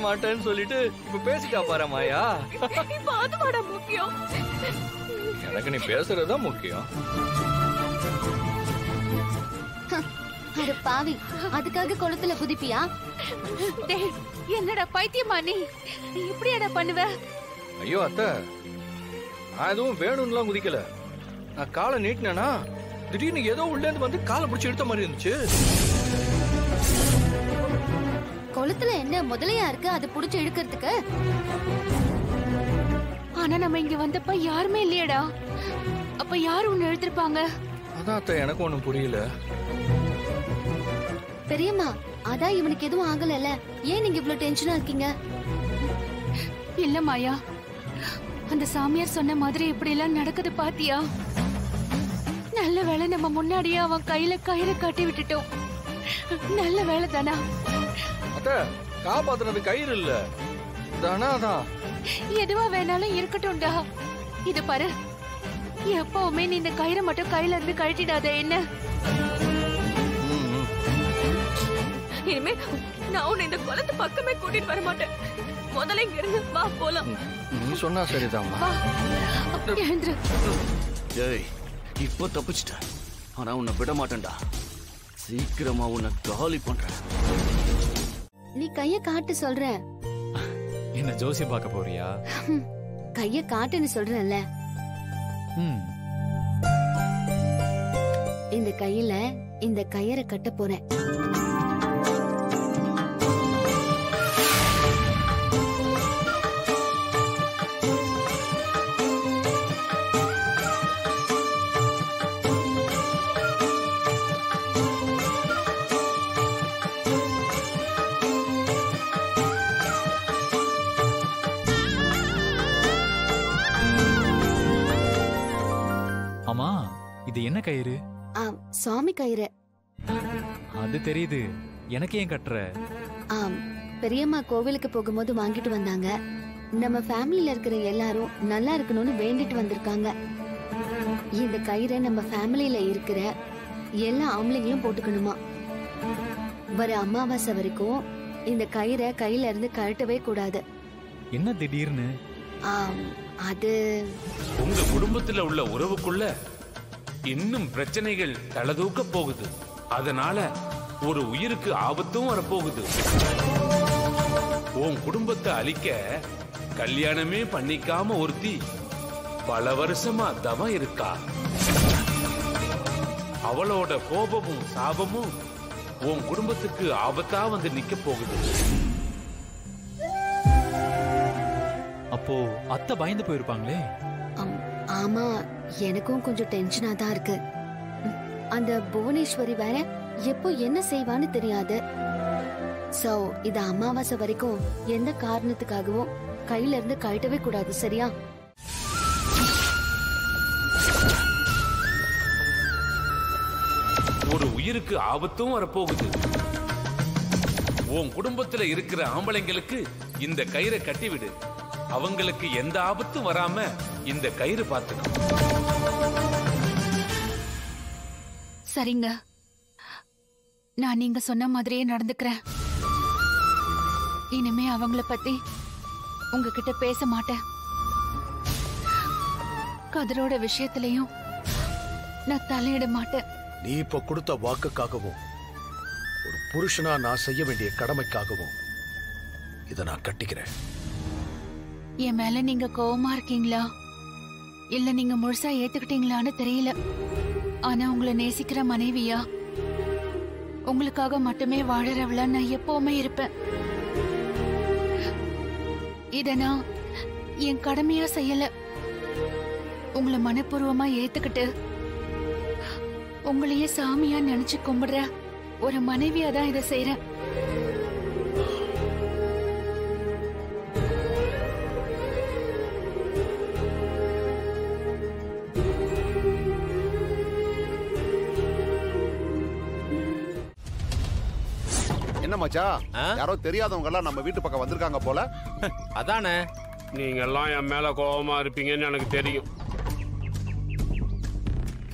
மாட்டேன்னு சொல்லிட்டு இப்ப பேசிட்டா பாரு மாயா. இப்ப அதுவாடா முக்கியம். எனக்கு நீ பேசுறதுதான் முக்கியம். அட பாவி, அதுக்காக குளத்துல குதிப்பியா? டேய், என்னடா பைத்தியமா நீ? இப்படியாடா பண்ணுவ? ஐயோ அத்தை, நான் எதுவும் வேணும்னுலாம் குதிக்கல. நான் காலை நீட்டினேனா திடீர்னு ஏதோ உள்ள இருந்து வந்து காலை பிடிச்சி எடுத்த மாதிரி இருந்துச்சு. குளத்துல என்ன முதலையா இருக்கு அது புடிச்சு இழுக்கிறதுக்கு? ஆனா நம்ம இங்க வந்தப்ப யாருமே இல்லையடா. அப்ப யாரு உன்னை எழுதிருப்பாங்க? அதான் அத்தை, எனக்கு ஒண்ணும் புரியல. பெரியம்மா, அதான் இவனுக்கு எதுவும் ஆகலல்ல, ஏன் நீங்க இவ்ளோ டென்ஷனா இருக்கீங்க? இல்ல மாயா, அந்த சாமியார் சொன்ன மாதிரி இப்படி எல்லாம் நடக்குது பாத்தியா? நல்ல வேளை நம்ம முன்னாடியே அவன் கையில கயிறு கட்டி விட்டுட்டோம். நல்ல வேலை தானா? அத்தை, காப்பாத்துறது கயிறு இல்ல, தானாதான். எதுவா வேணாலும் இருக்கட்டும்டா. இது பாரு, எப்பவுமே நீ இந்த கயிறை மட்டும் கையில இருந்து கழட்டிடாத என்ன? இனிமே நான் உன்னை இந்த குளத்து பக்கமே கூட்டிட்டு வர மாட்டேன். முதல்ல இங்க இருந்து வா, போலாம். நீ சொன்னா சரிதான். எழுந்துரு. ஏய், இப்போ தப்பிச்சிட்ட. ஆனா உன்னை விட மாட்டேன்டா. சீக்கிரமா உன்னை காலி பண்றேன். நீ கைய காட்டு சொல்ற. என்ன ஜோசியம் பார்க்க போறியா? கைய காட்டுன்னு சொல்றேன்ல. இந்த கையில இந்த கயிறை கட்ட போறேன். ஆமா, இது என்ன கயிறு? சுவாமி கயிறு. அது தெரியுது, எனக்கு ஏன் கட்டுற? பெரியம்மா கோவிலுக்கு போகும்போது வாங்கிட்டு வந்தாங்க. நம்ம ஃபேமிலில இருக்கிற எல்லாரும் நல்லா இருக்கணும்னு வேண்டிட்டு வந்திருக்காங்க. இந்த கயிறை நம்ம ஃபேமிலில இருக்கிற எல்லா ஆம்பளைங்களும் போட்டுக்கணுமா. வர அமாவாசை வரைக்கும் இந்த கயிறை கையில இருந்து கழட்டவே கூடாது. என்ன திடீர்னு? அது உங்க குடும்பத்துல உள்ள உறவுக்குள்ள இன்னும் பிரச்சனைகள் தலதூக்க போகுது. அதனால ஒரு உயிருக்கு ஆபத்தும் வரப்போகுது. உன் குடும்பத்தை அழிக்க கல்யாணமே பண்ணிக்காம ஒருத்தி பல வருஷமா தவம் இருக்கா. அவளோட கோபமும் சாபமும் உன் குடும்பத்துக்கு ஆபத்தா வந்து நிக்க போகுது. அப்போ அத்தை பயந்து போயிருப்பாங்களே? ஆமா, எனக்கும் கொஞ்சம் டென்ஷனா தான் இருக்கு. அந்த புவனேஸ்வரி வேற எப்போ என்ன செய்வான்னு தெரியாது. சோ இது அமாவாசை வரைக்கும் எந்த காரணத்துக்காகவும் கையில இருந்து கழட்டவே கூடாது, சரியா? ஒரு உயிருக்கு ஆபத்தும் வரப்போகுது. உன் குடும்பத்துல இருக்கிற ஆம்பளைங்களுக்கு இந்த கயிறை கட்டிவிடு. அவங்களுக்கு எந்த ஆபத்தும் வராம இந்த கயிறு பார்த்துக்கும். சரிங்க, நான் நீங்க சொன்ன மாதிரியே நடந்துக்கிறேன். இனிமே அவங்கள பத்தி உங்ககிட்ட பேச மாட்டேன். கதிரோட விஷயத்திலையும் நான் தலையிட மாட்டேன். நீ இப்ப கொடுத்த வாக்குக்காகவும் ஒரு புருஷனா நான் செய்ய வேண்டிய கடமைக்காகவும் இதை நான் கட்டிக்கிறேன். என் மேல நீங்க கோவமா இருக்கீங்களா இல்ல நீங்க முழுசா ஏத்துக்கிட்டீங்களான்னு தெரியல. ஆனா உங்களை நேசிக்கிற மனைவியா, உங்களுக்காக மட்டுமே வாழறவளா நான் எப்பவுமே இருப்பேன். இத நான் என் கடமையா செய்யல, உங்களை மனப்பூர்வமா ஏத்துக்கிட்டு உங்களையே சாமியா நினைச்சு கும்பிடுற ஒரு மனைவியா தான் இதை செய்யறேன். என்ன மச்சா, யாரோ தெரியாதவங்க எல்லாம் நம்ம வீட்டு பக்கம் வந்திருக்காங்க போல. அதானே, நீங்க எல்லாம் என் மேல கோபமா இருப்பீங்கன்னு எனக்கு தெரியும்.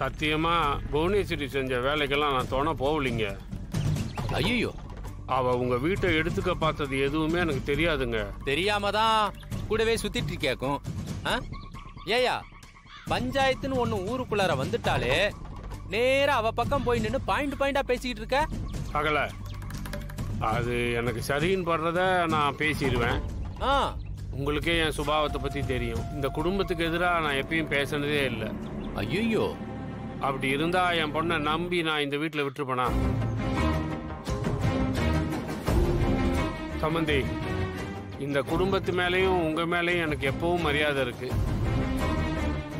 சத்தியமா புவனேஸ்வரி செஞ்ச வேலைக்கெல்லாம் நான் தோண போகலிங்க. ஐயோ, அவ உங்க வீட்டை எடுத்துக்க பார்த்தது எதுவுமே எனக்கு தெரியாதுங்க. தெரியாம தான் கூடவே சுத்திட்டு கேக்கும். ஏயா பஞ்சாயத்துன்னு ஒண்ணு ஊருக்குள்ளார வந்துட்டாலே நேரா அவ பக்கம் போய் நின்று பாயிண்டா பேசிக்கிட்டு இருக்க. அகல அது எனக்கு சரின்னு படுறத நான் பேசிடுவேன். உங்களுக்கே என் சுபாவத்தை பத்தி தெரியும். இந்த குடும்பத்துக்கு எதிராக நான் எப்பயும் பேசினதே இல்லை. ஐயோ, அப்படி இருந்தா என் பொண்ணை நம்பி நான் இந்த வீட்டில் விட்டுருப்பேனா? சம்பந்தி, இந்த குடும்பத்து மேலேயும் உங்க மேலேயும் எனக்கு எப்பவும் மரியாதை இருக்கு.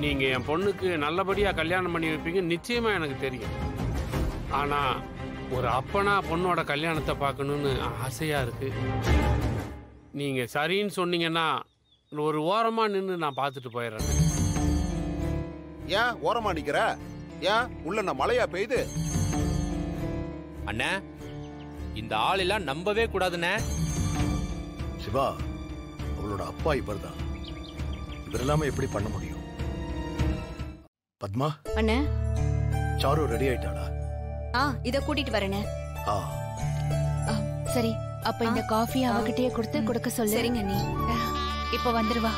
நீங்க என் பொண்ணுக்கு நல்லபடியா கல்யாணம் பண்ணி வைப்பீங்க நிச்சயமா எனக்கு தெரியும். ஆனா ஒரு அப்பனா பொண்ணோட கல்யாணத்தை பார்க்கணும்னு ஆசையா இருக்கு. நீங்க சரின்னு சொன்னீங்கன்னா ஒரு ஓரமா நின்று நான் பார்த்துட்டு போயிடுறேன். ஏன் ஓரமா நிக்கிற? ஏன் உள்ள நான் மழையா பெய்யுது? அண்ணா, இந்த ஆளெல்லாம் நம்பவே கூடாதுண்ணே. சிவா, அவளோட அப்பா இவர்தான். இவர் இல்லாம எப்படி பண்ண முடியும்? பத்மா அண்ணே, சாரு ரெடி ஆயிட்டாளா? இத கூட்டிட்டு வரேனே. சரி, அப்ப இந்த காஃபி அவகிட்டயே கொடுக்க சொல்லு. சரிங்க நீ. இப்ப வந்துருவா.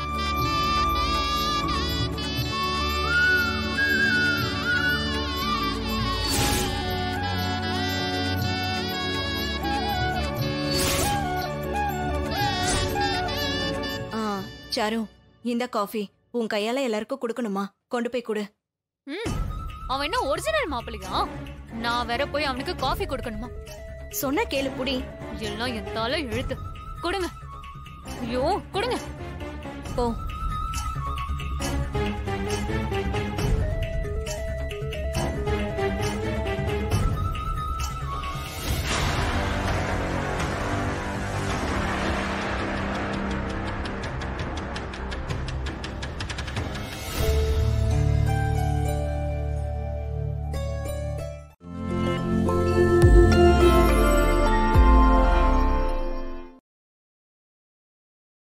சாரு, இந்த காஃபி உன் கையால எல்லாருக்கும் கொடுக்கணுமா? கொண்டு போய் கொடு. அவன் என்ன ஒரிஜினல் மாப்பிள்ளையா? நான் வேற போய் அவனுக்கு காஃபி கொடுக்கணுமா? சொன்ன கேளு புடி. எல்லாம் எத்தால எழுத்து. கொடுங்க. ஐயோ கொடுங்க. போ.